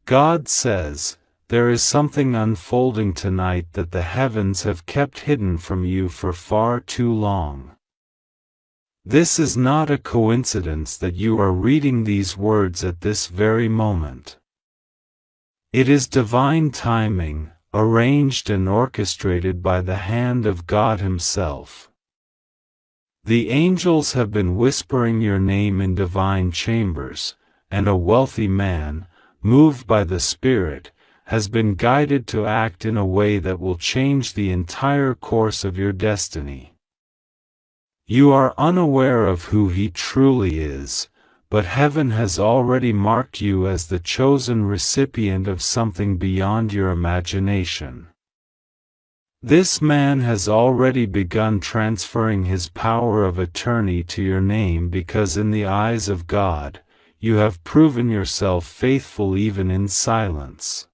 God says, there is something unfolding tonight that the heavens have kept hidden from you for far too long. This is not a coincidence that you are reading these words at this very moment. It is divine timing, arranged and orchestrated by the hand of God Himself. The angels have been whispering your name in divine chambers, and a wealthy man, moved by the Spirit, has been guided to act in a way that will change the entire course of your destiny. You are unaware of who he truly is, but heaven has already marked you as the chosen recipient of something beyond your imagination. This man has already begun transferring his power of attorney to your name because in the eyes of God, you have proven yourself faithful even in silence.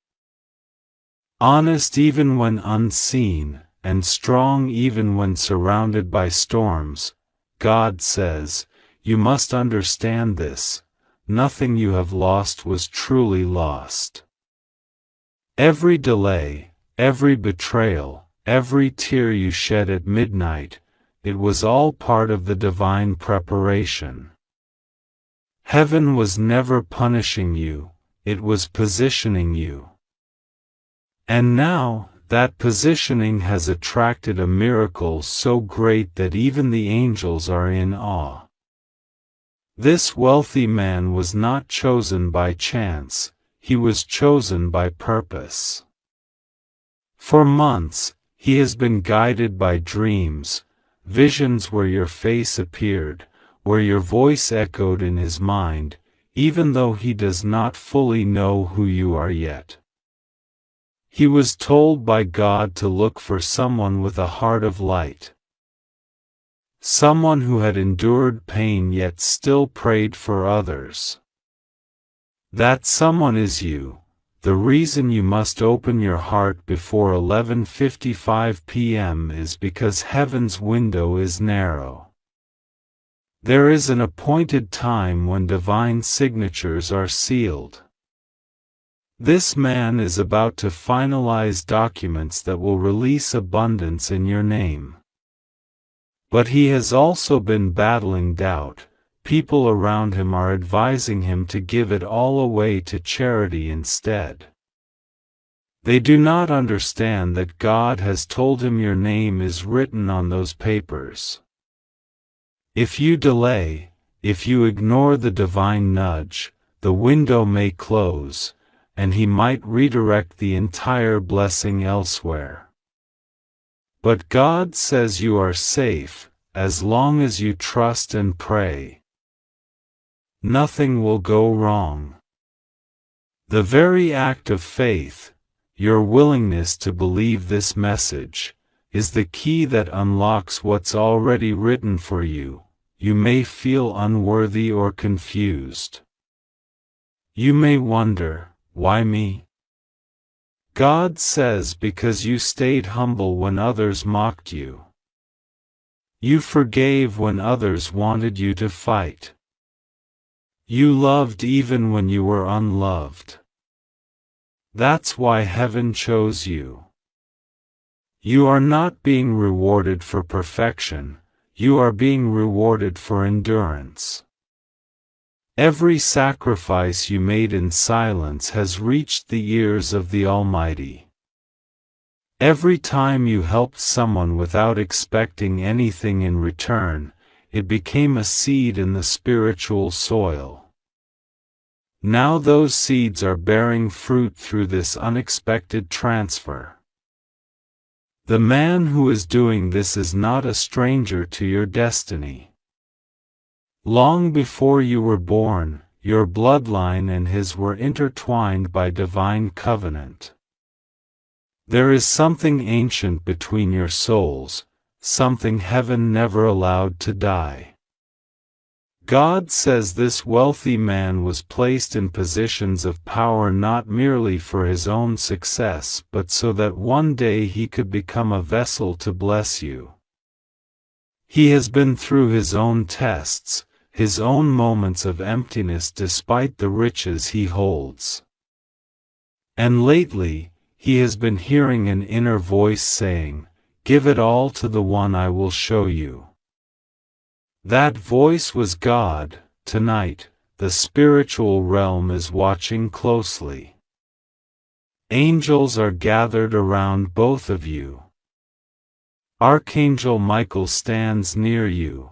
Honest even when unseen, and strong even when surrounded by storms, God says, you must understand this, nothing you have lost was truly lost. Every delay, every betrayal, every tear you shed at midnight, it was all part of the divine preparation. Heaven was never punishing you, it was positioning you. And now, that positioning has attracted a miracle so great that even the angels are in awe. This wealthy man was not chosen by chance, he was chosen by purpose. For months, he has been guided by dreams, visions where your face appeared, where your voice echoed in his mind, even though he does not fully know who you are yet. He was told by God to look for someone with a heart of light. Someone who had endured pain yet still prayed for others. That someone is you. The reason you must open your heart before 11:55 p.m. is because heaven's window is narrow. There is an appointed time when divine signatures are sealed. This man is about to finalize documents that will release abundance in your name. But he has also been battling doubt. People around him are advising him to give it all away to charity instead. They do not understand that God has told him your name is written on those papers. If you delay, if you ignore the divine nudge, the window may close, and he might redirect the entire blessing elsewhere. But God says you are safe, as long as you trust and pray. Nothing will go wrong. The very act of faith, your willingness to believe this message, is the key that unlocks what's already written for you. You may feel unworthy or confused. You may wonder, why me? God says because you stayed humble when others mocked you. You forgave when others wanted you to fight. You loved even when you were unloved. That's why heaven chose you. You are not being rewarded for perfection, you are being rewarded for endurance. Every sacrifice you made in silence has reached the ears of the Almighty. Every time you helped someone without expecting anything in return, it became a seed in the spiritual soil. Now those seeds are bearing fruit through this unexpected transfer. The man who is doing this is not a stranger to your destiny. Long before you were born, your bloodline and his were intertwined by divine covenant. There is something ancient between your souls, something heaven never allowed to die. God says this wealthy man was placed in positions of power not merely for his own success but so that one day he could become a vessel to bless you. He has been through his own tests, his own moments of emptiness despite the riches he holds. And lately, he has been hearing an inner voice saying, "Give it all to the one I will show you." That voice was God. Tonight, the spiritual realm is watching closely. Angels are gathered around both of you. Archangel Michael stands near you,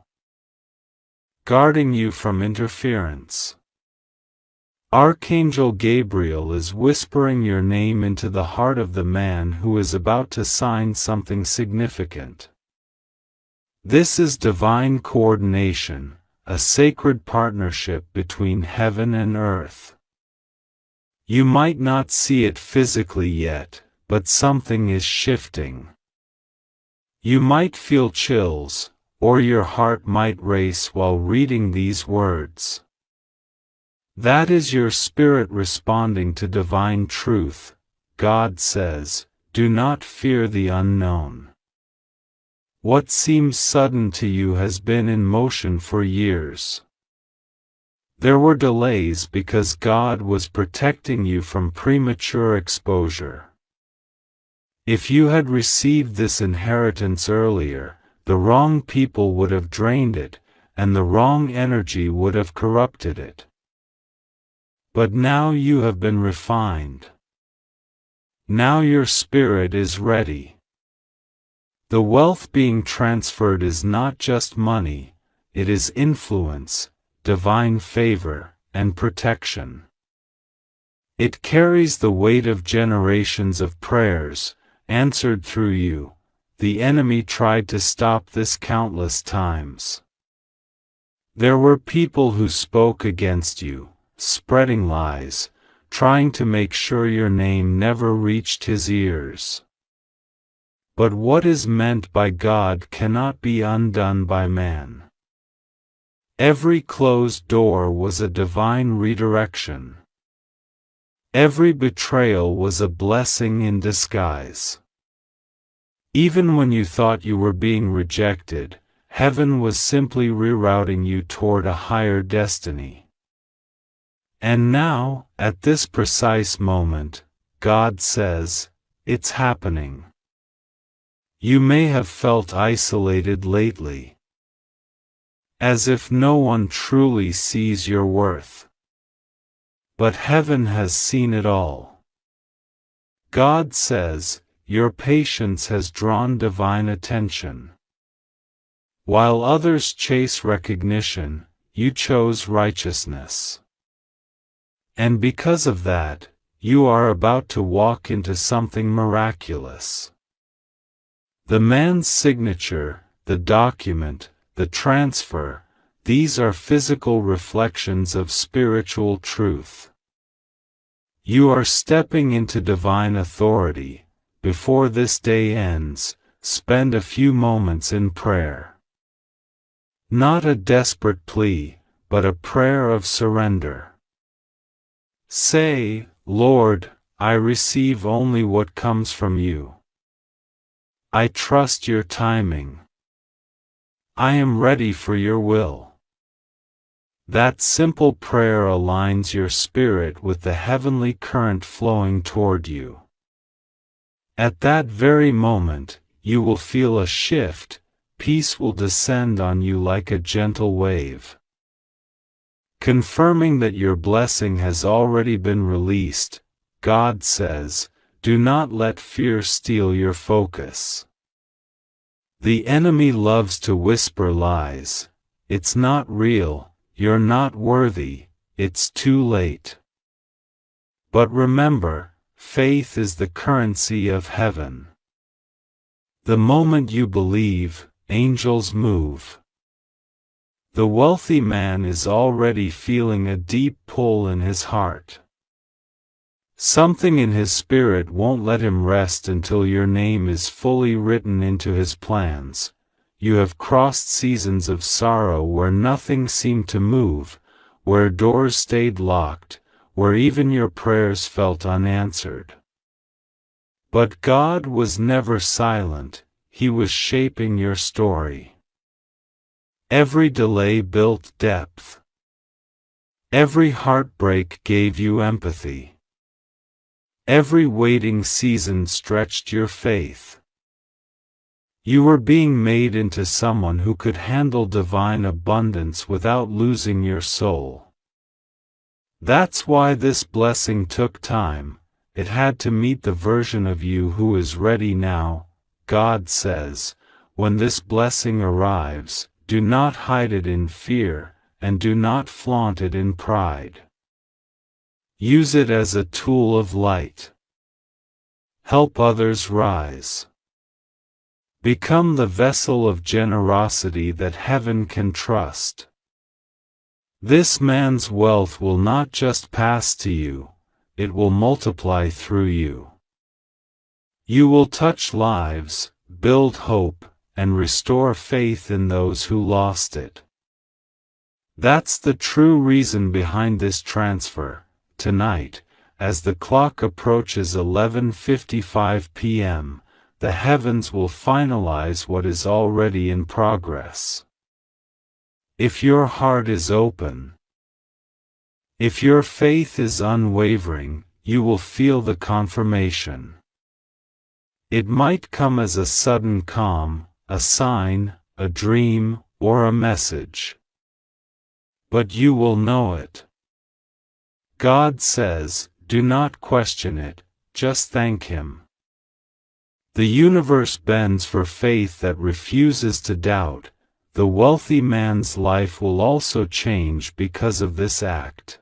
guarding you from interference. Archangel Gabriel is whispering your name into the heart of the man who is about to sign something significant. This is divine coordination, a sacred partnership between heaven and earth. You might not see it physically yet, but something is shifting. You might feel chills, or your heart might race while reading these words. That is your spirit responding to divine truth. God says, "Do not fear the unknown." What seems sudden to you has been in motion for years. There were delays because God was protecting you from premature exposure. If you had received this inheritance earlier, the wrong people would have drained it, and the wrong energy would have corrupted it. But now you have been refined. Now your spirit is ready. The wealth being transferred is not just money, it is influence, divine favor, and protection. It carries the weight of generations of prayers, answered through you. The enemy tried to stop this countless times. There were people who spoke against you, spreading lies, trying to make sure your name never reached his ears. But what is meant by God cannot be undone by man. Every closed door was a divine redirection. Every betrayal was a blessing in disguise. Even when you thought you were being rejected, heaven was simply rerouting you toward a higher destiny. And now, at this precise moment, God says, "It's happening." You may have felt isolated lately, as if no one truly sees your worth. But heaven has seen it all. God says, your patience has drawn divine attention. While others chase recognition, you chose righteousness. And because of that, you are about to walk into something miraculous. The man's signature, the document, the transfer, these are physical reflections of spiritual truth. You are stepping into divine authority. Before this day ends, spend a few moments in prayer. Not a desperate plea, but a prayer of surrender. Say, "Lord, I receive only what comes from you. I trust your timing. I am ready for your will." That simple prayer aligns your spirit with the heavenly current flowing toward you. At that very moment, you will feel a shift. Peace will descend on you like a gentle wave, confirming that your blessing has already been released. God says, "Do not let fear steal your focus." The enemy loves to whisper lies. It's not real, you're not worthy, it's too late. But remember, faith is the currency of heaven. The moment you believe, angels move. The wealthy man is already feeling a deep pull in his heart. Something in his spirit won't let him rest until your name is fully written into his plans. You have crossed seasons of sorrow where nothing seemed to move, where doors stayed locked, where even your prayers felt unanswered. But God was never silent, He was shaping your story. Every delay built depth. Every heartbreak gave you empathy. Every waiting season stretched your faith. You were being made into someone who could handle divine abundance without losing your soul. That's why this blessing took time. It had to meet the version of you who is ready now. God says, when this blessing arrives, do not hide it in fear, and do not flaunt it in pride. Use it as a tool of light. Help others rise. Become the vessel of generosity that heaven can trust. This man's wealth will not just pass to you, it will multiply through you. You will touch lives, build hope, and restore faith in those who lost it. That's the true reason behind this transfer. Tonight, as the clock approaches 11:55 p.m., the heavens will finalize what is already in progress. If your heart is open, if your faith is unwavering, you will feel the confirmation. It might come as a sudden calm, a sign, a dream, or a message. But you will know it. God says, do not question it, just thank Him. The universe bends for faith that refuses to doubt. The wealthy man's life will also change because of this act.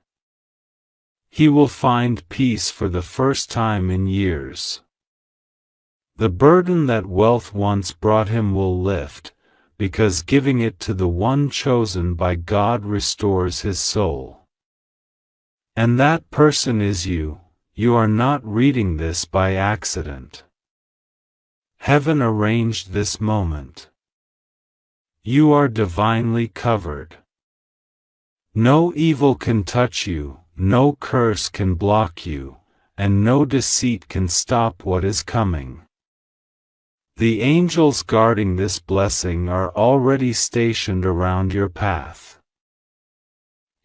He will find peace for the first time in years. The burden that wealth once brought him will lift, because giving it to the one chosen by God restores his soul. And that person is you. You are not reading this by accident. Heaven arranged this moment. You are divinely covered. No evil can touch you, no curse can block you, and no deceit can stop what is coming. The angels guarding this blessing are already stationed around your path.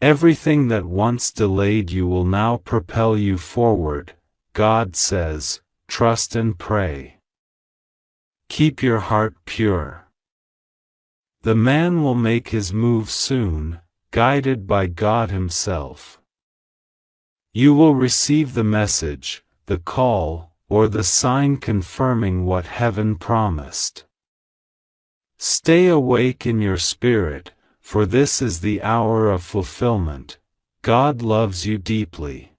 Everything that once delayed you will now propel you forward. God says, trust and pray. Keep your heart pure. The man will make his move soon, guided by God Himself. You will receive the message, the call, or the sign confirming what heaven promised. Stay awake in your spirit, for this is the hour of fulfillment. God loves you deeply.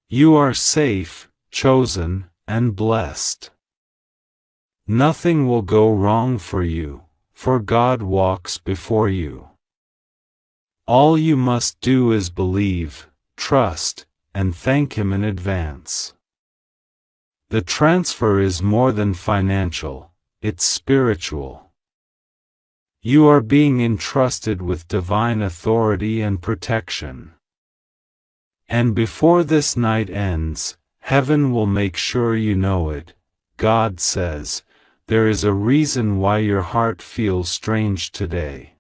You are safe, chosen, and blessed. Nothing will go wrong for you, for God walks before you. All you must do is believe, trust, and thank Him in advance. The transfer is more than financial, it's spiritual. You are being entrusted with divine authority and protection. And before this night ends, heaven will make sure you know it. God says, there is a reason why your heart feels strange today.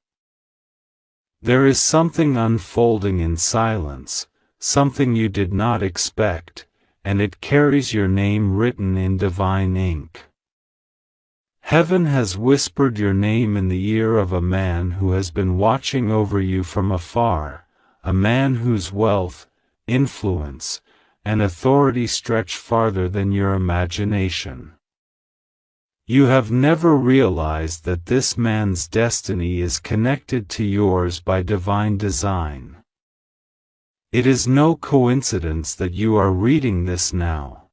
There is something unfolding in silence, something you did not expect, and it carries your name written in divine ink. Heaven has whispered your name in the ear of a man who has been watching over you from afar, a man whose wealth, influence, and authority stretch farther than your imagination. You have never realized that this man's destiny is connected to yours by divine design. It is no coincidence that you are reading this now.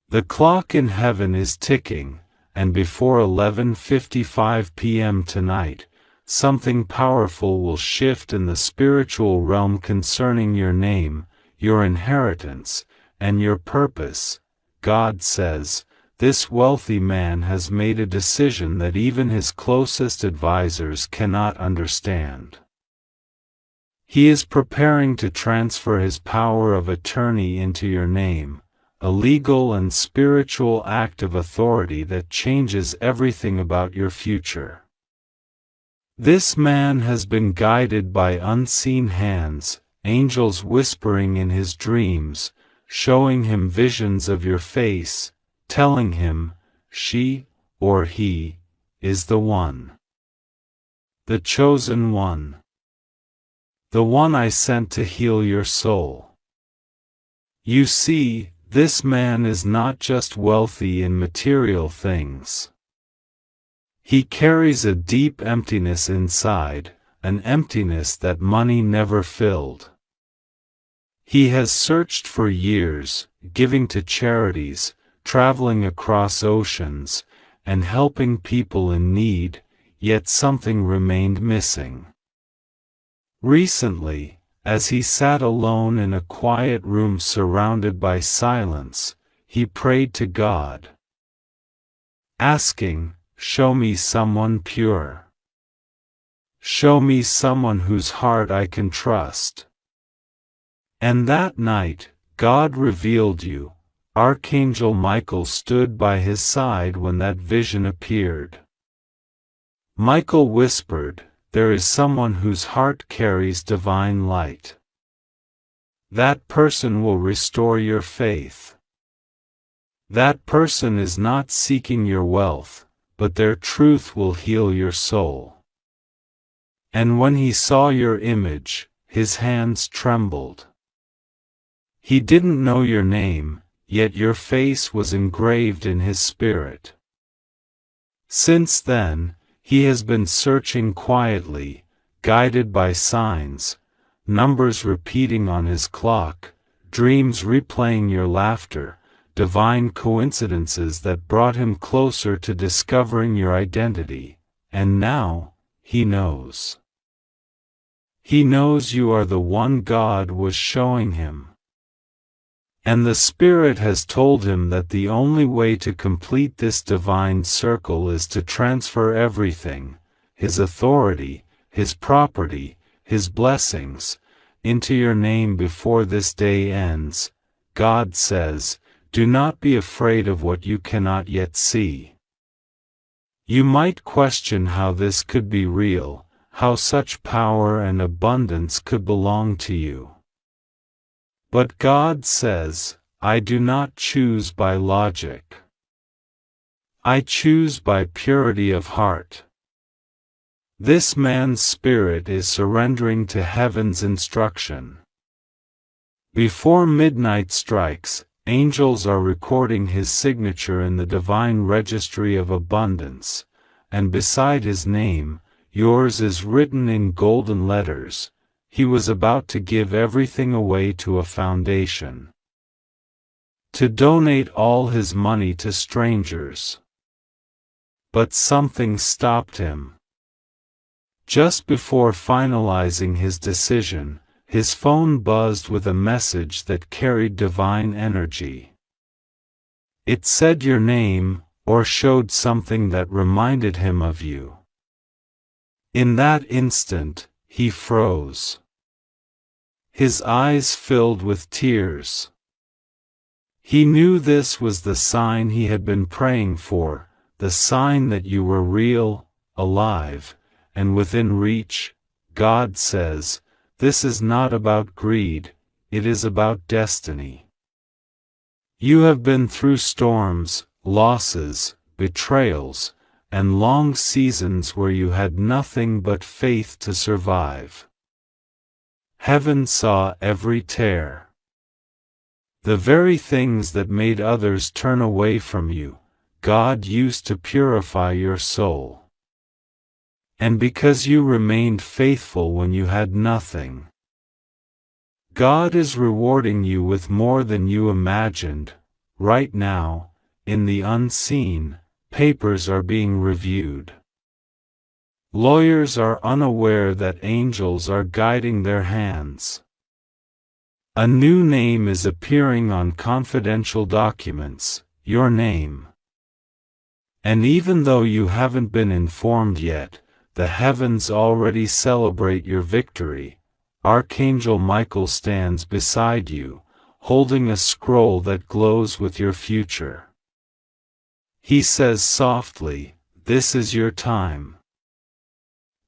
The clock in heaven is ticking, and before 11:55 p.m. tonight, something powerful will shift in the spiritual realm concerning your name, your inheritance, and your purpose. God says, this wealthy man has made a decision that even his closest advisors cannot understand. He is preparing to transfer his power of attorney into your name, a legal and spiritual act of authority that changes everything about your future. This man has been guided by unseen hands, angels whispering in his dreams, showing him visions of your face, telling him, she, or he, is the one. The chosen one. The one I sent to heal your soul. You see, this man is not just wealthy in material things. He carries a deep emptiness inside, an emptiness that money never filled. He has searched for years, giving to charities, traveling across oceans, and helping people in need, yet something remained missing. Recently, as he sat alone in a quiet room surrounded by silence, he prayed to God, asking, "Show me someone pure. Show me someone whose heart I can trust." And that night, God revealed you. Archangel Michael stood by his side when that vision appeared. Michael whispered, "There is someone whose heart carries divine light. That person will restore your faith. That person is not seeking your wealth, but their truth will heal your soul." And when he saw your image, his hands trembled. He didn't know your name, yet your face was engraved in his spirit. Since then, he has been searching quietly, guided by signs, numbers repeating on his clock, dreams replaying your laughter, divine coincidences that brought him closer to discovering your identity, and now, he knows. He knows you are the one God was showing him. And the Spirit has told him that the only way to complete this divine circle is to transfer everything, his authority, his property, his blessings, into your name before this day ends. God says, "Do not be afraid of what you cannot yet see." You might question how this could be real, how such power and abundance could belong to you. But God says, "I do not choose by logic. I choose by purity of heart." This man's spirit is surrendering to heaven's instruction. Before midnight strikes, angels are recording his signature in the divine registry of abundance, and beside his name, yours is written in golden letters. He was about to give everything away to a foundation, to donate all his money to strangers. But something stopped him. Just before finalizing his decision, his phone buzzed with a message that carried divine energy. It said your name, or showed something that reminded him of you. In that instant, he froze. His eyes filled with tears. He knew this was the sign he had been praying for, the sign that you were real, alive, and within reach. God says, "This is not about greed, it is about destiny." You have been through storms, losses, betrayals, and long seasons where you had nothing but faith to survive. Heaven saw every tear. The very things that made others turn away from you, God used to purify your soul. And because you remained faithful when you had nothing, God is rewarding you with more than you imagined. Right now, in the unseen, papers are being reviewed. Lawyers are unaware that angels are guiding their hands. A new name is appearing on confidential documents, your name. And even though you haven't been informed yet, the heavens already celebrate your victory. Archangel Michael stands beside you, holding a scroll that glows with your future. He says softly, "This is your time.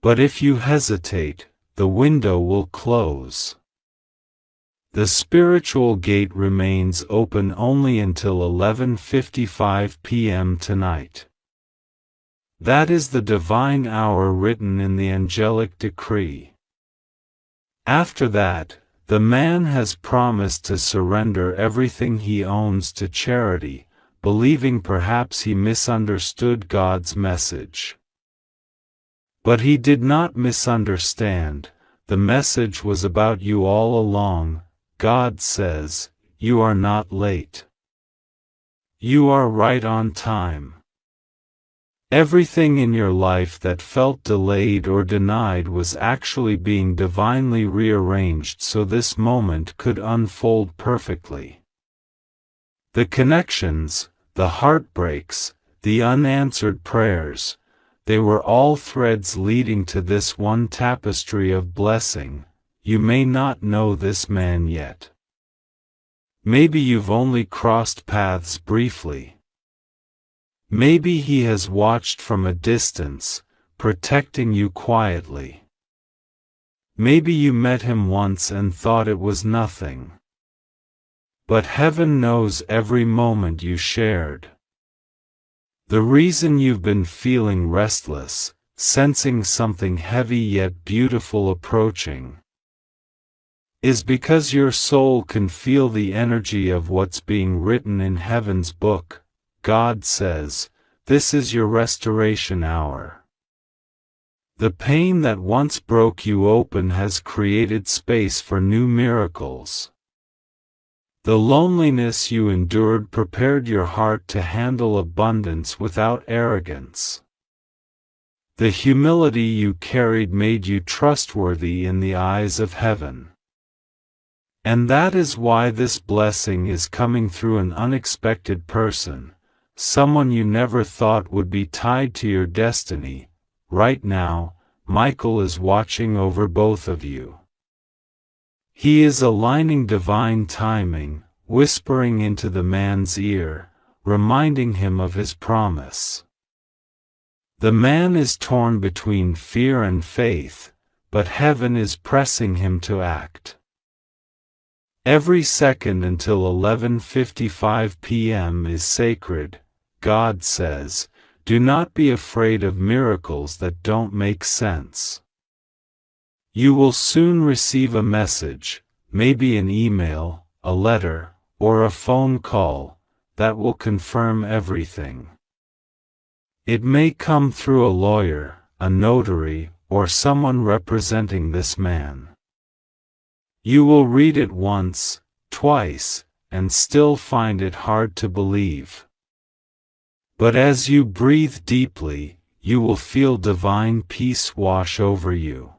But if you hesitate, the window will close. The spiritual gate remains open only until 11:55 p.m. tonight. That is the divine hour written in the angelic decree. After that, the man has promised to surrender everything he owns to charity, believing perhaps he misunderstood God's message. But he did not misunderstand. The message was about you all along. God says, you are not late. You are right on time. Everything in your life that felt delayed or denied was actually being divinely rearranged so this moment could unfold perfectly. The connections, the heartbreaks, the unanswered prayers, they were all threads leading to this one tapestry of blessing. You may not know this man yet. Maybe you've only crossed paths briefly. Maybe he has watched from a distance, protecting you quietly. Maybe you met him once and thought it was nothing. But heaven knows every moment you shared. The reason you've been feeling restless, sensing something heavy yet beautiful approaching, is because your soul can feel the energy of what's being written in heaven's book. God says, this is your restoration hour. The pain that once broke you open has created space for new miracles. The loneliness you endured prepared your heart to handle abundance without arrogance. The humility you carried made you trustworthy in the eyes of heaven. And that is why this blessing is coming through an unexpected person. Someone you never thought would be tied to your destiny. Right now, Michael is watching over both of you. He is aligning divine timing, whispering into the man's ear, reminding him of his promise. The man is torn between fear and faith, but heaven is pressing him to act. Every second until 11:55 p.m. is sacred. God says, do not be afraid of miracles that don't make sense. You will soon receive a message, maybe an email, a letter, or a phone call, that will confirm everything. It may come through a lawyer, a notary, or someone representing this man. You will read it once, twice, and still find it hard to believe. But as you breathe deeply, you will feel divine peace wash over you.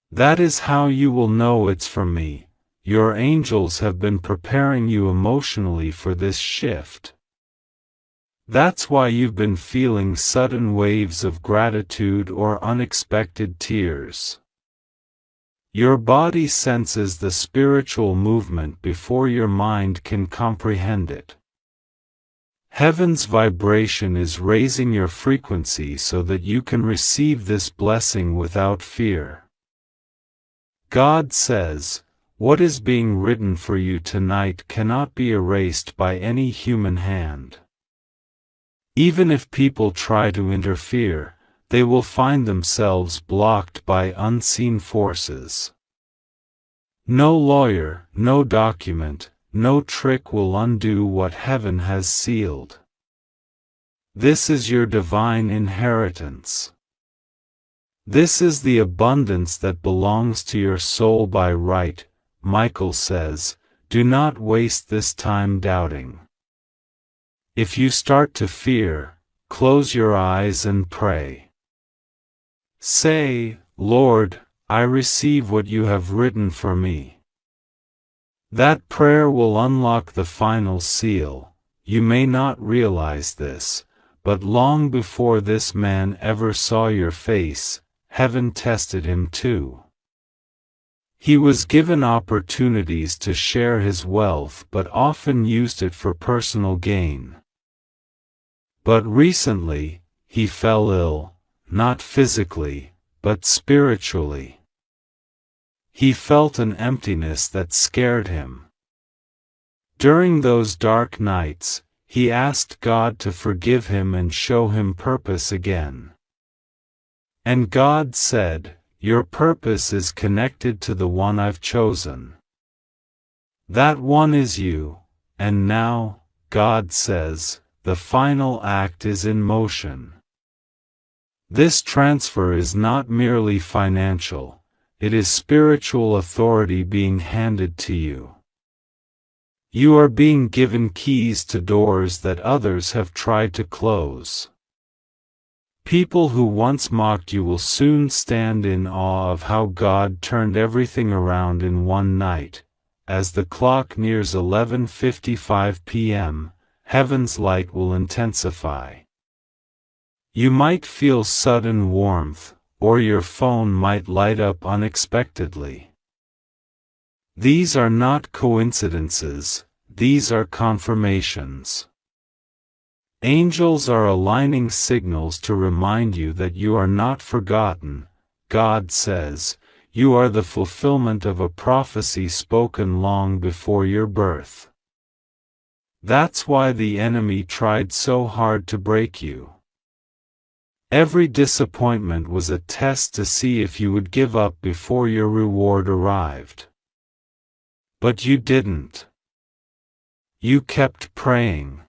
That is how you will know it's from me. Your angels have been preparing you emotionally for this shift. That's why you've been feeling sudden waves of gratitude or unexpected tears. Your body senses the spiritual movement before your mind can comprehend it. Heaven's vibration is raising your frequency so that you can receive this blessing without fear. God says, what is being written for you tonight cannot be erased by any human hand. Even if people try to interfere, they will find themselves blocked by unseen forces. No lawyer, no document, no trick will undo what heaven has sealed. This is your divine inheritance. This is the abundance that belongs to your soul by right. Michael says, do not waste this time doubting. If you start to fear, close your eyes and pray. Say, Lord, I receive what you have written for me. That prayer will unlock the final seal. You may not realize this, but long before this man ever saw your face, heaven tested him too. He was given opportunities to share his wealth but often used it for personal gain. But recently, he fell ill, not physically, but spiritually. He felt an emptiness that scared him. During those dark nights, he asked God to forgive him and show him purpose again. And God said, "Your purpose is connected to the one I've chosen. That one is you, and now," God says, "the final act is in motion." This transfer is not merely financial, it is spiritual authority being handed to you. You are being given keys to doors that others have tried to close. People who once mocked you will soon stand in awe of how God turned everything around in one night. As the clock nears 11:55 p.m., heaven's light will intensify. You might feel sudden warmth, or your phone might light up unexpectedly. These are not coincidences, these are confirmations. Angels are aligning signals to remind you that you are not forgotten. God says, "You are the fulfillment of a prophecy spoken long before your birth." That's why the enemy tried so hard to break you. Every disappointment was a test to see if you would give up before your reward arrived. But you didn't. You kept praying.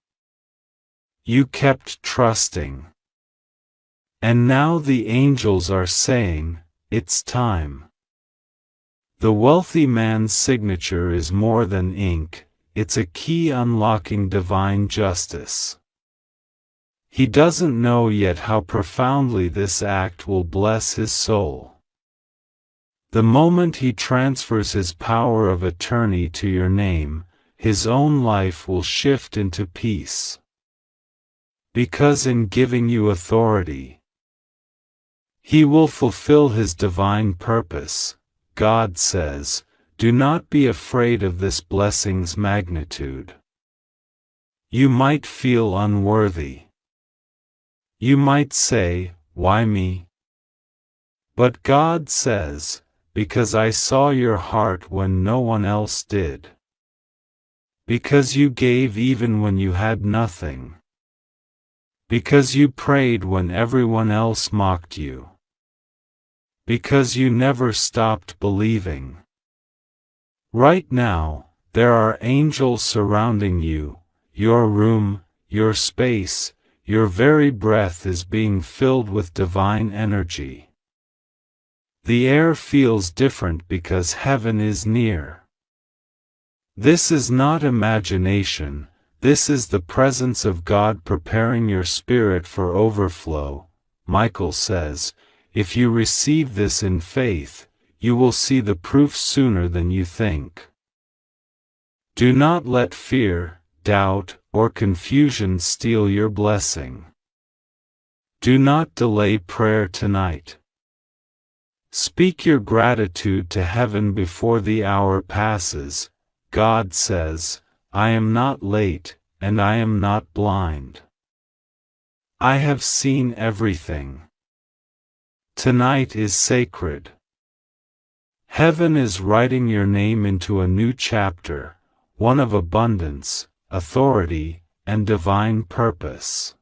You kept trusting. And now the angels are saying, "It's time." The wealthy man's signature is more than ink, it's a key unlocking divine justice. He doesn't know yet how profoundly this act will bless his soul. The moment he transfers his power of attorney to your name, his own life will shift into peace. Because in giving you authority, he will fulfill his divine purpose. God says, "Do not be afraid of this blessing's magnitude." You might feel unworthy. You might say, "Why me?" But God says, "Because I saw your heart when no one else did. Because you gave even when you had nothing. Because you prayed when everyone else mocked you. Because you never stopped believing." Right now, there are angels surrounding you. Your room, your space, your very breath is being filled with divine energy. The air feels different because heaven is near. This is not imagination, this is the presence of God preparing your spirit for overflow. Michael says, "If you receive this in faith, you will see the proof sooner than you think." Do not let fear, doubt, or confusion steal your blessing. Do not delay prayer tonight. Speak your gratitude to heaven before the hour passes. God says, "I am not late, and I am not blind. I have seen everything. Tonight is sacred. Heaven is writing your name into a new chapter, one of abundance, authority, and divine purpose.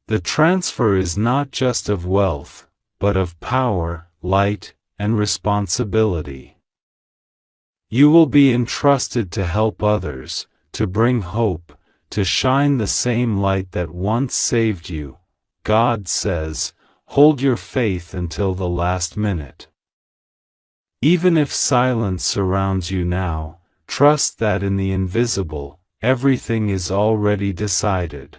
The transfer is not just of wealth, but of power, light, and responsibility. You will be entrusted to help others, to bring hope, to shine the same light that once saved you. God says, "Hold your faith until the last minute." Even if silence surrounds you now, trust that in the invisible, everything is already decided.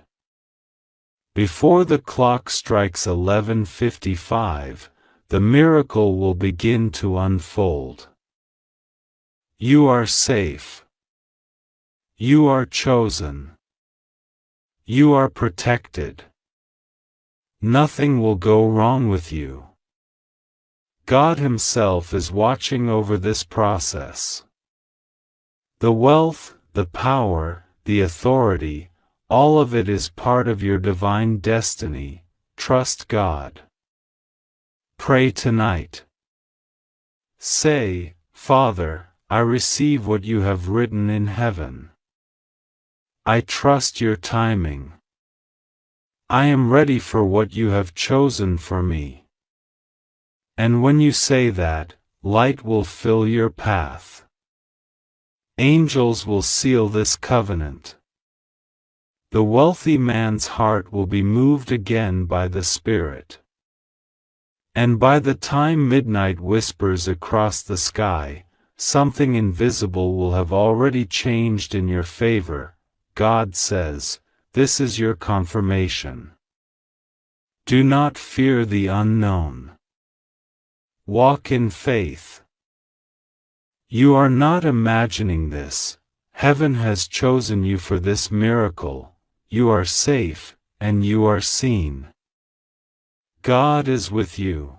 Before the clock strikes 11:55, the miracle will begin to unfold. You are safe. You are chosen. You are protected. Nothing will go wrong with you. God Himself is watching over this process. The wealth, the power, the authority, all of it is part of your divine destiny. Trust God. Pray tonight. Say, Father, I receive what you have written in heaven. I trust your timing. I am ready for what you have chosen for me. And when you say that, light will fill your path. Angels will seal this covenant. The wealthy man's heart will be moved again by the Spirit. And by the time midnight whispers across the sky, something invisible will have already changed in your favor. God says, this is your confirmation. Do not fear the unknown. Walk in faith. You are not imagining this. Heaven has chosen you for this miracle. You are safe, and you are seen. God is with you.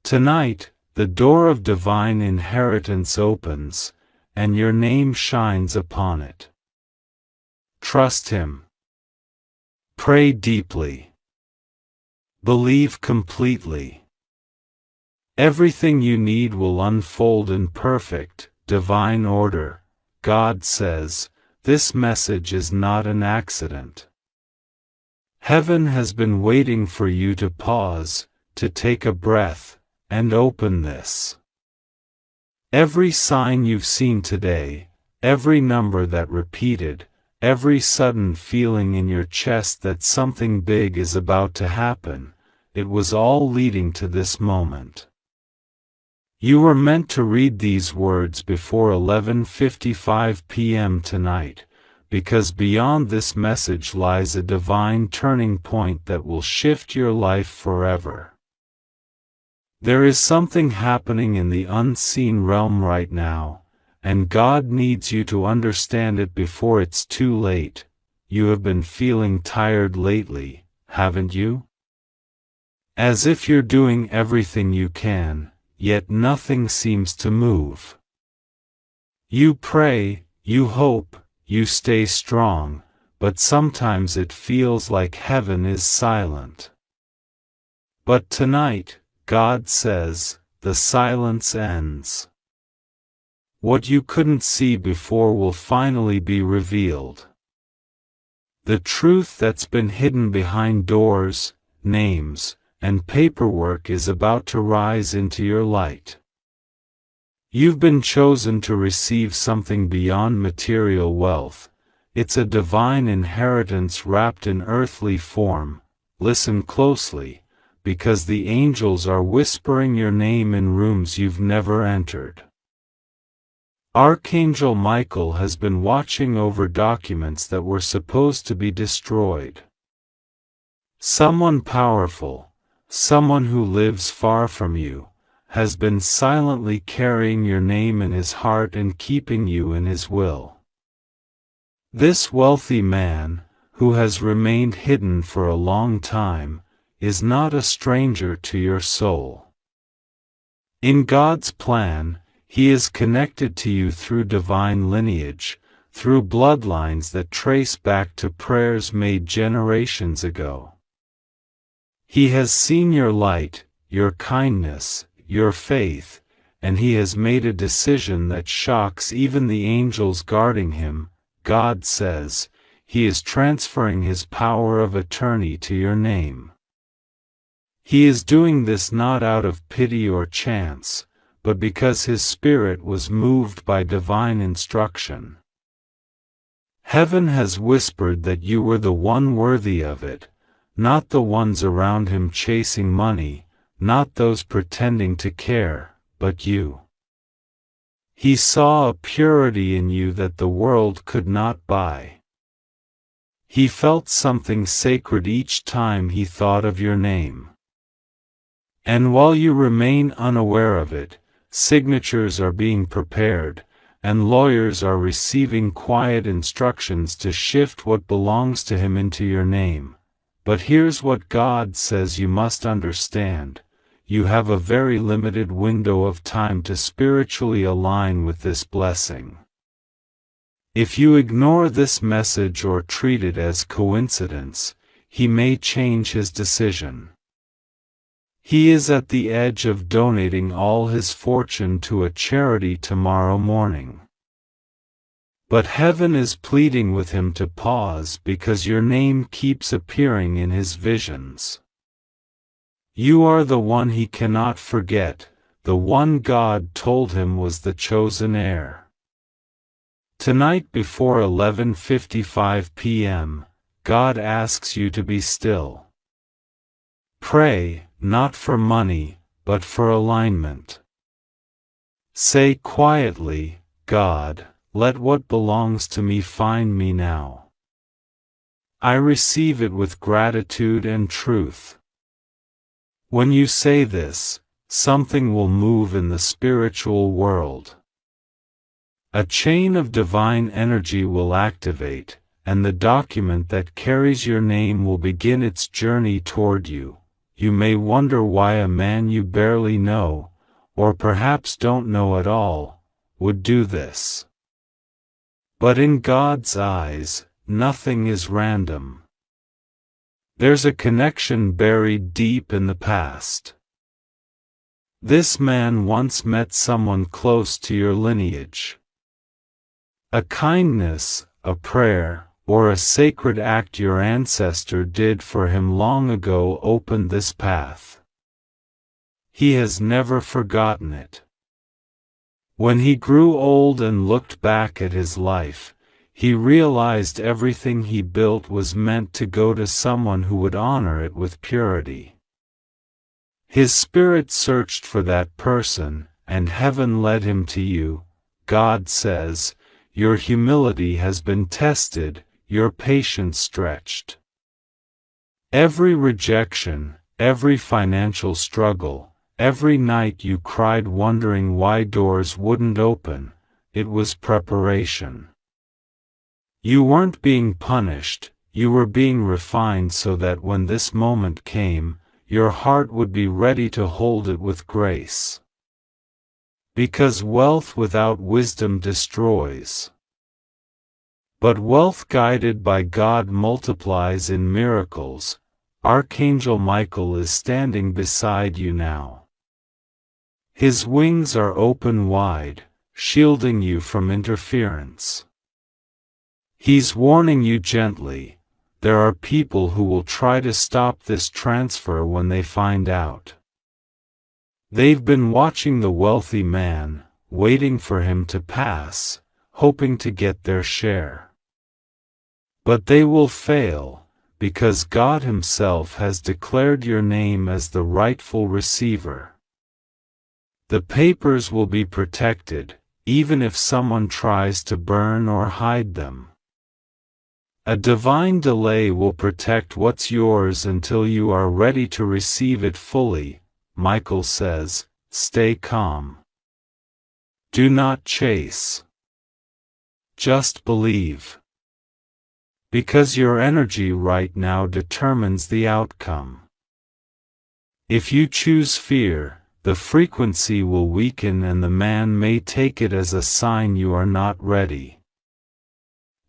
Tonight, the door of divine inheritance opens, and your name shines upon it. Trust Him. Pray deeply. Believe completely. Everything you need will unfold in perfect, divine order. God says, this message is not an accident. Heaven has been waiting for you to pause, to take a breath, and open this. Every sign you've seen today, every number that repeated, every sudden feeling in your chest that something big is about to happen, it was all leading to this moment. You were meant to read these words before 11:55 p.m. tonight, because beyond this message lies a divine turning point that will shift your life forever. There is something happening in the unseen realm right now, and God needs you to understand it before it's too late. You have been feeling tired lately, haven't you? As if you're doing everything you can, yet nothing seems to move. You pray, you hope, you stay strong, but sometimes it feels like heaven is silent. But tonight, God says, the silence ends. What you couldn't see before will finally be revealed. The truth that's been hidden behind doors, names, and paperwork is about to rise into your light. You've been chosen to receive something beyond material wealth. It's a divine inheritance wrapped in earthly form. Listen closely, because the angels are whispering your name in rooms you've never entered. Archangel Michael has been watching over documents that were supposed to be destroyed. Someone powerful, someone who lives far from you, has been silently carrying your name in his heart and keeping you in his will. This wealthy man, who has remained hidden for a long time, is not a stranger to your soul. In God's plan, He is connected to you through divine lineage, through bloodlines that trace back to prayers made generations ago. He has seen your light, your kindness, your faith, and He has made a decision that shocks even the angels guarding Him. God says, He is transferring His power of attorney to your name. He is doing this not out of pity or chance, but because His Spirit was moved by divine instruction. Heaven has whispered that you were the one worthy of it, not the ones around Him chasing money, not those pretending to care, but you. He saw a purity in you that the world could not buy. He felt something sacred each time He thought of your name. And while you remain unaware of it, signatures are being prepared, and lawyers are receiving quiet instructions to shift what belongs to Him into your name. But here's what God says you must understand: you have a very limited window of time to spiritually align with this blessing. If you ignore this message or treat it as coincidence, He may change His decision. He is at the edge of donating all his fortune to a charity tomorrow morning. But heaven is pleading with him to pause because your name keeps appearing in his visions. You are the one he cannot forget, the one God told him was the chosen heir. Tonight before 11:55 p.m., God asks you to be still. Pray, not for money, but for alignment. Say quietly, God, let what belongs to me find me now. I receive it with gratitude and truth. When you say this, something will move in the spiritual world. A chain of divine energy will activate, and the document that carries your name will begin its journey toward you. You may wonder why a man you barely know, or perhaps don't know at all, would do this. But in God's eyes, nothing is random. There's a connection buried deep in the past. This man once met someone close to your lineage. A kindness, a prayer, or a sacred act your ancestor did for him long ago opened this path. He has never forgotten it. When he grew old and looked back at his life, he realized everything he built was meant to go to someone who would honor it with purity. His spirit searched for that person, and heaven led him to you. God says, your humility has been tested, your patience stretched. Every rejection, every financial struggle, every night you cried wondering why doors wouldn't open, it was preparation. You weren't being punished, you were being refined so that when this moment came, your heart would be ready to hold it with grace. Because wealth without wisdom destroys. But wealth guided by God multiplies in miracles. Archangel Michael is standing beside you now. His wings are open wide, shielding you from interference. He's warning you gently, there are people who will try to stop this transfer when they find out. They've been watching the wealthy man, waiting for him to pass, hoping to get their share. But they will fail, because God Himself has declared your name as the rightful receiver. The papers will be protected, even if someone tries to burn or hide them. A divine delay will protect what's yours until you are ready to receive it fully. Michael says, stay calm. Do not chase. Just believe. Because your energy right now determines the outcome. If you choose fear, the frequency will weaken and the man may take it as a sign you are not ready.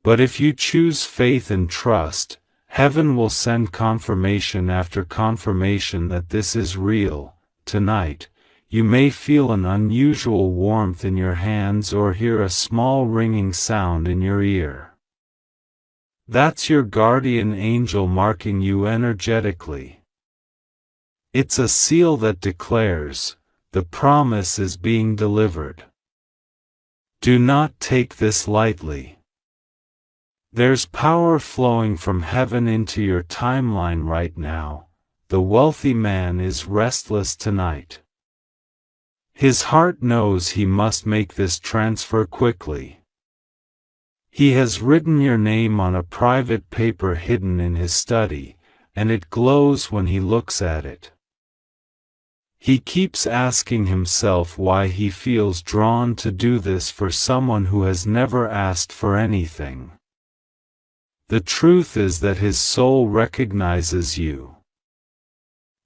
But if you choose faith and trust, heaven will send confirmation after confirmation that this is real. Tonight, you may feel an unusual warmth in your hands or hear a small ringing sound in your ear. That's your guardian angel marking you energetically. It's a seal that declares, the promise is being delivered. Do not take this lightly. There's power flowing from heaven into your timeline right now. The wealthy man is restless tonight. His heart knows he must make this transfer quickly. He has written your name on a private paper hidden in his study, and it glows when he looks at it. He keeps asking himself why he feels drawn to do this for someone who has never asked for anything. The truth is that his soul recognizes you.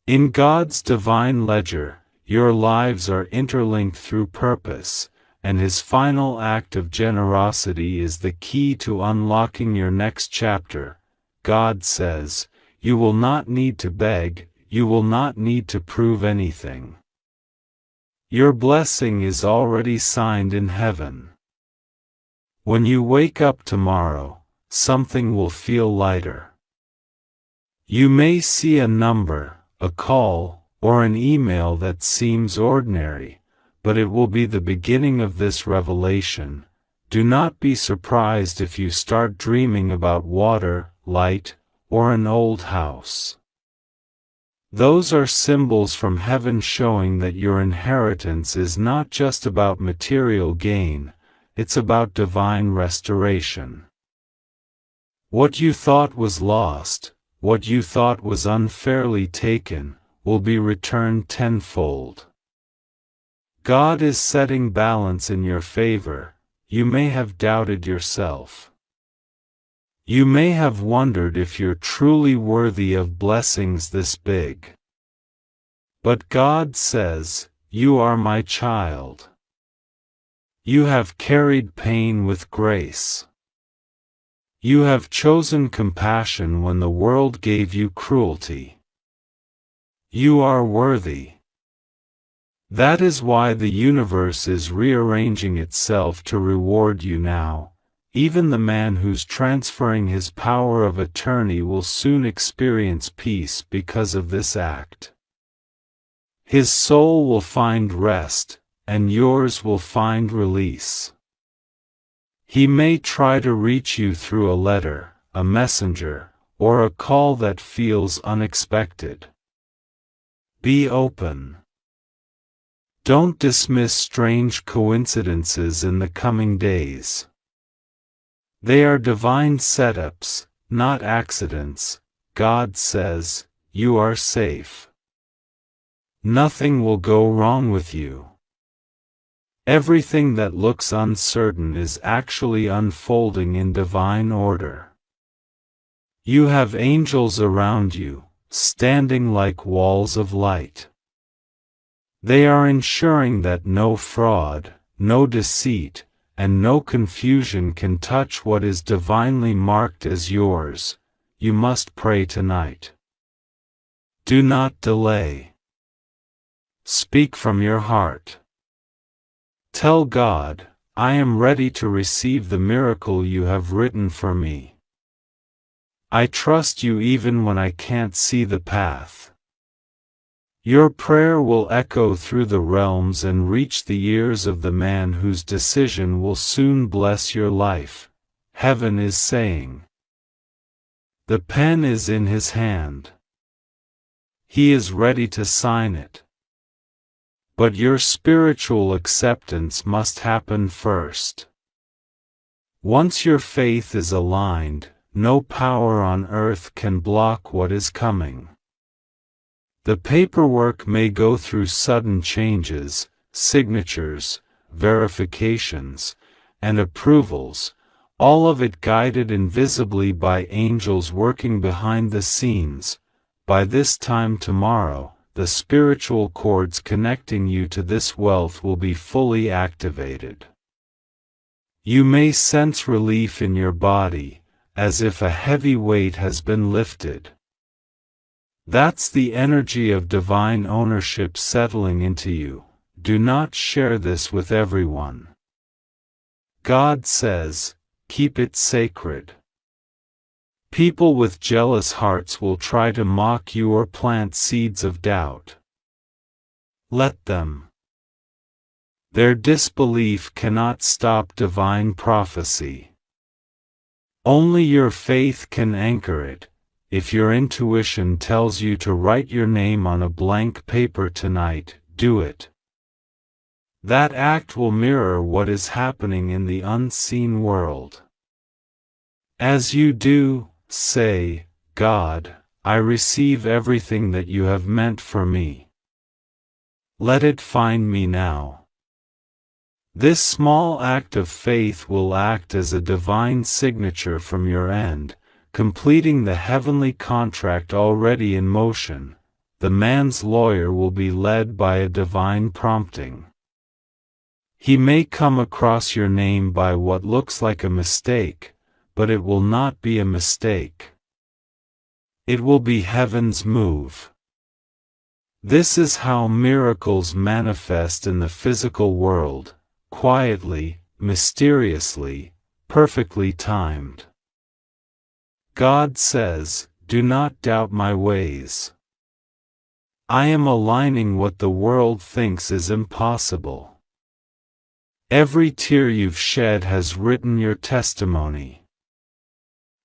In God's divine ledger, your lives are interlinked through purpose, and His final act of generosity is the key to unlocking your next chapter. God says, you will not need to beg, you will not need to prove anything. Your blessing is already signed in heaven. When you wake up tomorrow, something will feel lighter. You may see a number, a call, or an email that seems ordinary, but it will be the beginning of this revelation. Do not be surprised if you start dreaming about water, light, or an old house. Those are symbols from heaven showing that your inheritance is not just about material gain, it's about divine restoration. What you thought was lost, what you thought was unfairly taken, will be returned tenfold. God is setting balance in your favor. You may have doubted yourself. You may have wondered if you're truly worthy of blessings this big. But God says, "You are my child. You have carried pain with grace. You have chosen compassion when the world gave you cruelty. You are worthy." That is why the universe is rearranging itself to reward you now. Even the man who's transferring his power of attorney will soon experience peace because of this act. His soul will find rest, and yours will find release. He may try to reach you through a letter, a messenger, or a call that feels unexpected. Be open. Don't dismiss strange coincidences in the coming days. They are divine setups, not accidents. God says, you are safe. Nothing will go wrong with you. Everything that looks uncertain is actually unfolding in divine order. You have angels around you, standing like walls of light. They are ensuring that no fraud, no deceit, and no confusion can touch what is divinely marked as yours. You must pray tonight. Do not delay. Speak from your heart. Tell God, I am ready to receive the miracle you have written for me. I trust you even when I can't see the path. Your prayer will echo through the realms and reach the ears of the man whose decision will soon bless your life. Heaven is saying. The pen is in his hand. He is ready to sign it. But your spiritual acceptance must happen first. Once your faith is aligned, no power on earth can block what is coming. The paperwork may go through sudden changes, signatures, verifications, and approvals, all of it guided invisibly by angels working behind the scenes. By this time tomorrow, the spiritual cords connecting you to this wealth will be fully activated. You may sense relief in your body, as if a heavy weight has been lifted. That's the energy of divine ownership settling into you. Do not share this with everyone. God says, keep it sacred. People with jealous hearts will try to mock you or plant seeds of doubt. Let them. Their disbelief cannot stop divine prophecy. Only your faith can anchor it. If your intuition tells you to write your name on a blank paper tonight, do it. That act will mirror what is happening in the unseen world. As you do, say, God, I receive everything that you have meant for me. Let it find me now. This small act of faith will act as a divine signature from your end, completing the heavenly contract already in motion. The man's lawyer will be led by a divine prompting. He may come across your name by what looks like a mistake, but it will not be a mistake. It will be heaven's move. This is how miracles manifest in the physical world, quietly, mysteriously, perfectly timed. God says, "Do not doubt my ways." I am aligning what the world thinks is impossible. Every tear you've shed has written your testimony.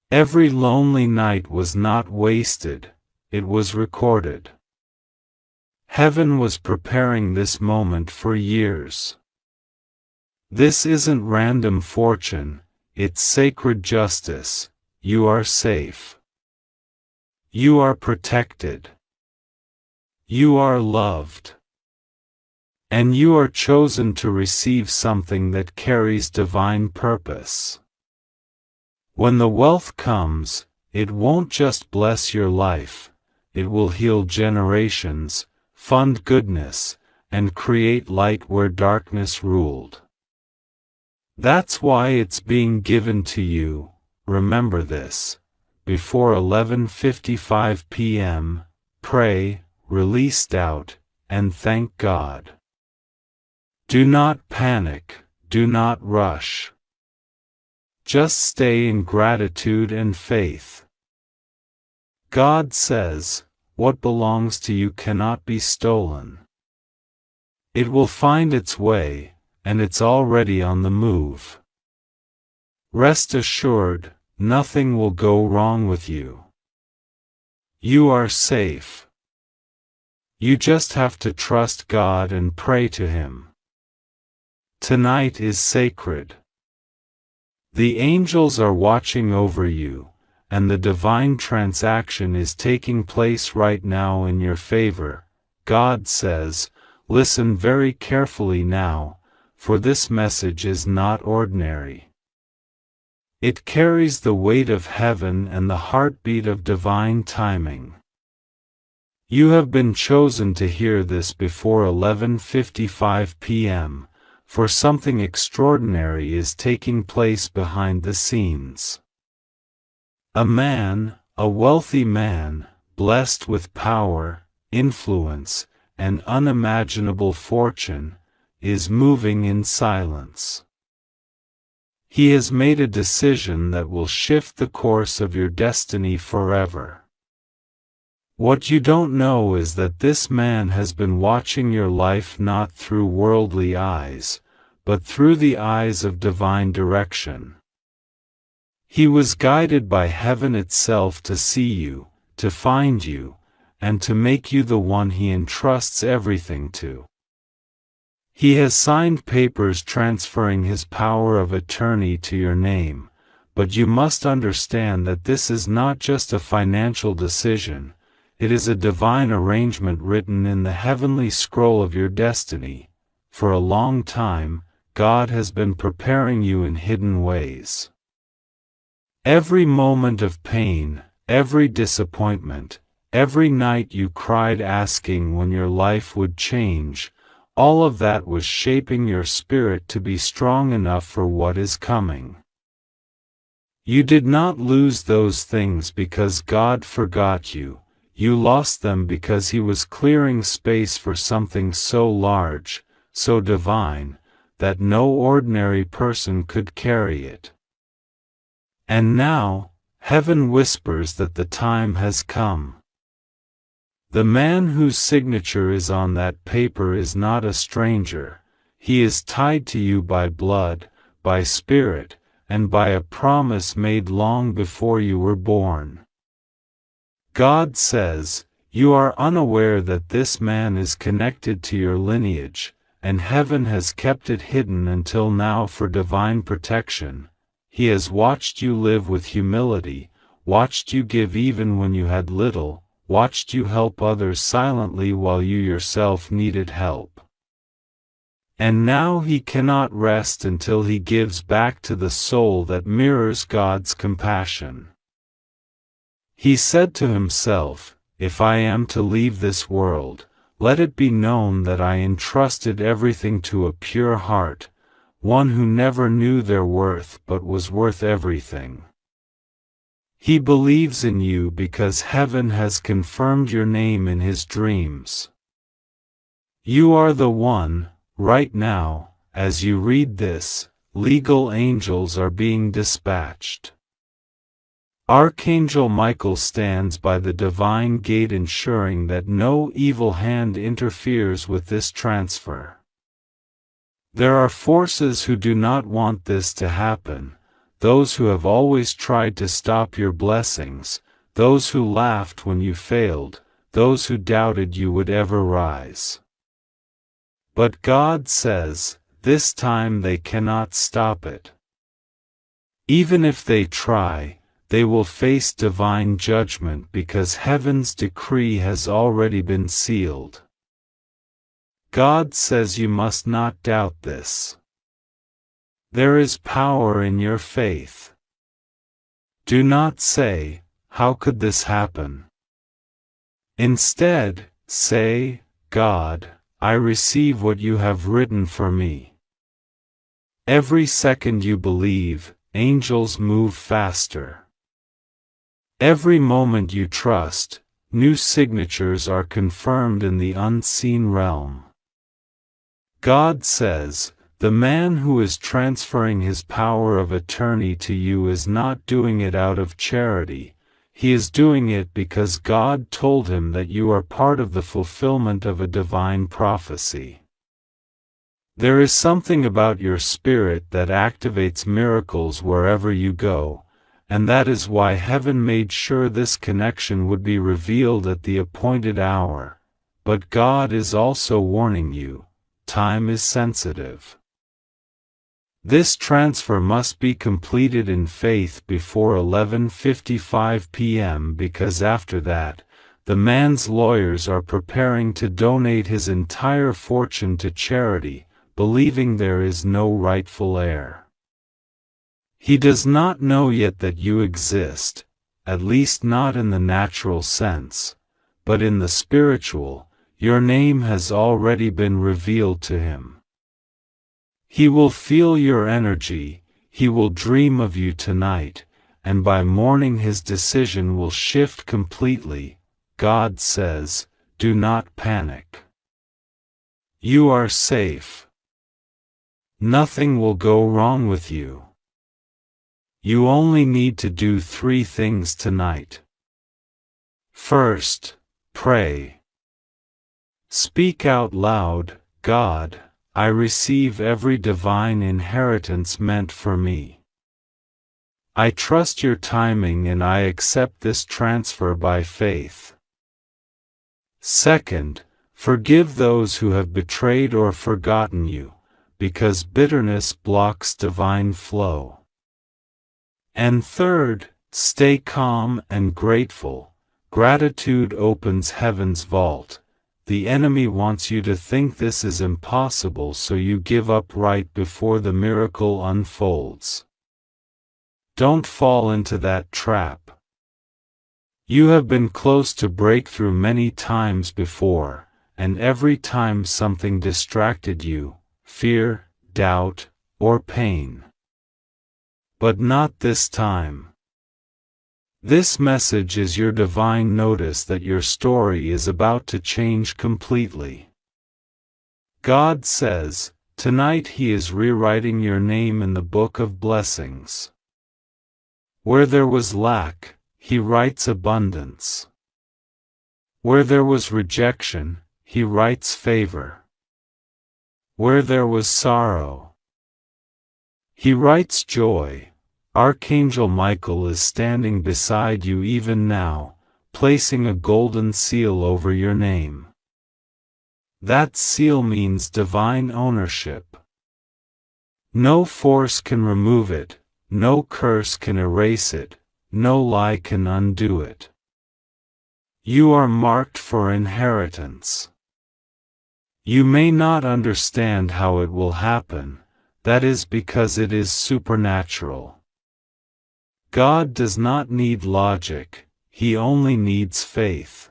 Every lonely night was not wasted, it was recorded. Heaven was preparing this moment for years. This isn't random fortune, it's sacred justice. You are safe. You are protected. You are loved. And you are chosen to receive something that carries divine purpose. When the wealth comes, it won't just bless your life, it will heal generations, fund goodness, and create light where darkness ruled. That's why it's being given to you. Remember this. Before 11:55 p.m., pray, release doubt, and thank God. Do not panic, do not rush. Just stay in gratitude and faith. God says, what belongs to you cannot be stolen. It will find its way, and it's already on the move. Rest assured, nothing will go wrong with you. You are safe. You just have to trust God and pray to Him. Tonight is sacred. The angels are watching over you, and the divine transaction is taking place right now in your favor. God says, listen very carefully now, for this message is not ordinary. It carries the weight of heaven and the heartbeat of divine timing. You have been chosen to hear this before 11:55 p.m., for something extraordinary is taking place behind the scenes. A man, a wealthy man, blessed with power, influence, and unimaginable fortune, is moving in silence. He has made a decision that will shift the course of your destiny forever. What you don't know is that this man has been watching your life not through worldly eyes, but through the eyes of divine direction. He was guided by heaven itself to see you, to find you, and to make you the one he entrusts everything to. He has signed papers transferring his power of attorney to your name, but you must understand that this is not just a financial decision, it is a divine arrangement written in the heavenly scroll of your destiny. For a long time, God has been preparing you in hidden ways. Every moment of pain, every disappointment, every night you cried asking when your life would change, all of that was shaping your spirit to be strong enough for what is coming. You did not lose those things because God forgot you, you lost them because He was clearing space for something so large, so divine, that no ordinary person could carry it. And now, heaven whispers that the time has come. The man whose signature is on that paper is not a stranger, he is tied to you by blood, by spirit, and by a promise made long before you were born. God says, you are unaware that this man is connected to your lineage, and heaven has kept it hidden until now for divine protection. He has watched you live with humility, watched you give even when you had little, watched you help others silently while you yourself needed help. And now He cannot rest until He gives back to the soul that mirrors God's compassion. He said to Himself, if I am to leave this world, let it be known that I entrusted everything to a pure heart, one who never knew their worth but was worth everything. He believes in you because heaven has confirmed your name in His dreams. You are the one. Right now, as you read this, legal angels are being dispatched. Archangel Michael stands by the divine gate ensuring that no evil hand interferes with this transfer. There are forces who do not want this to happen, those who have always tried to stop your blessings, those who laughed when you failed, those who doubted you would ever rise. But God says, this time they cannot stop it. Even if they try, they will face divine judgment because heaven's decree has already been sealed. God says you must not doubt this. There is power in your faith. Do not say, how could this happen? Instead, say, God, I receive what you have written for me. Every second you believe, angels move faster. Every moment you trust, new signatures are confirmed in the unseen realm. God says, the man who is transferring his power of attorney to you is not doing it out of charity, he is doing it because God told him that you are part of the fulfillment of a divine prophecy. There is something about your spirit that activates miracles wherever you go, and that is why heaven made sure this connection would be revealed at the appointed hour. But God is also warning you, time is sensitive. This transfer must be completed in faith before 11:55 p.m. because after that, the man's lawyers are preparing to donate his entire fortune to charity, believing there is no rightful heir. He does not know yet that you exist, at least not in the natural sense, but in the spiritual, your name has already been revealed to him. He will feel your energy, he will dream of you tonight, and by morning his decision will shift completely. God says, do not panic. You are safe. Nothing will go wrong with you. You only need to do 3 things tonight. First, pray. Speak out loud, God, I receive every divine inheritance meant for me. I trust your timing and I accept this transfer by faith. Second, forgive those who have betrayed or forgotten you, because bitterness blocks divine flow. And third, stay calm and grateful. Gratitude opens heaven's vault. The enemy wants you to think this is impossible, so you give up right before the miracle unfolds. Don't fall into that trap. You have been close to breakthrough many times before, and every time something distracted you, fear, doubt, or pain. But not this time. This message is your divine notice that your story is about to change completely. God says, tonight He is rewriting your name in the book of blessings. Where there was lack, He writes abundance. Where there was rejection, He writes favor. Where there was sorrow, He writes joy. Archangel Michael is standing beside you even now, placing a golden seal over your name. That seal means divine ownership. No force can remove it, no curse can erase it, no lie can undo it. You are marked for inheritance. You may not understand how it will happen, that is because it is supernatural. God does not need logic, He only needs faith.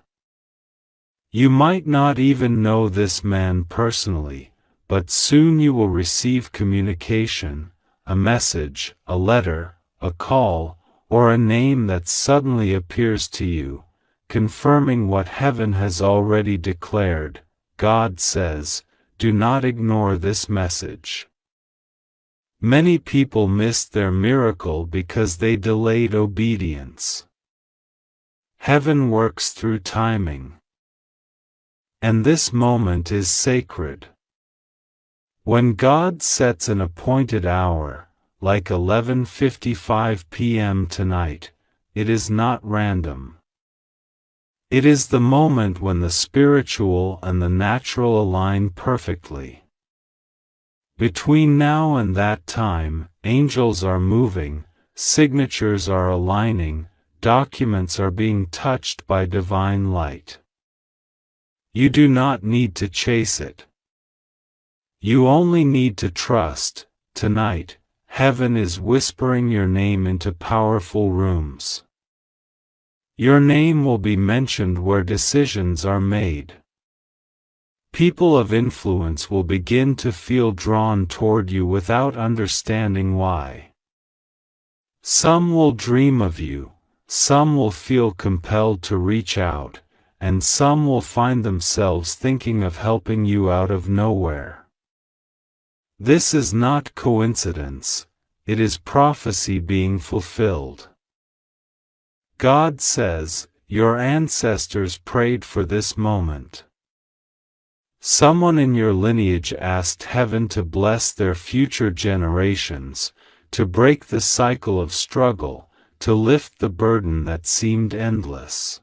You might not even know this man personally, but soon you will receive communication, a message, a letter, a call, or a name that suddenly appears to you, confirming what heaven has already declared. God says, do not ignore this message. Many people missed their miracle because they delayed obedience. Heaven works through timing. And this moment is sacred. When God sets an appointed hour, like 11:55 p.m. tonight, it is not random. It is the moment when the spiritual and the natural align perfectly. Between now and that time, angels are moving, signatures are aligning, documents are being touched by divine light. You do not need to chase it. You only need to trust. Tonight, heaven is whispering your name into powerful rooms. Your name will be mentioned where decisions are made. People of influence will begin to feel drawn toward you without understanding why. Some will dream of you, some will feel compelled to reach out, and some will find themselves thinking of helping you out of nowhere. This is not coincidence, it is prophecy being fulfilled. God says, your ancestors prayed for this moment. Someone in your lineage asked heaven to bless their future generations, to break the cycle of struggle, to lift the burden that seemed endless.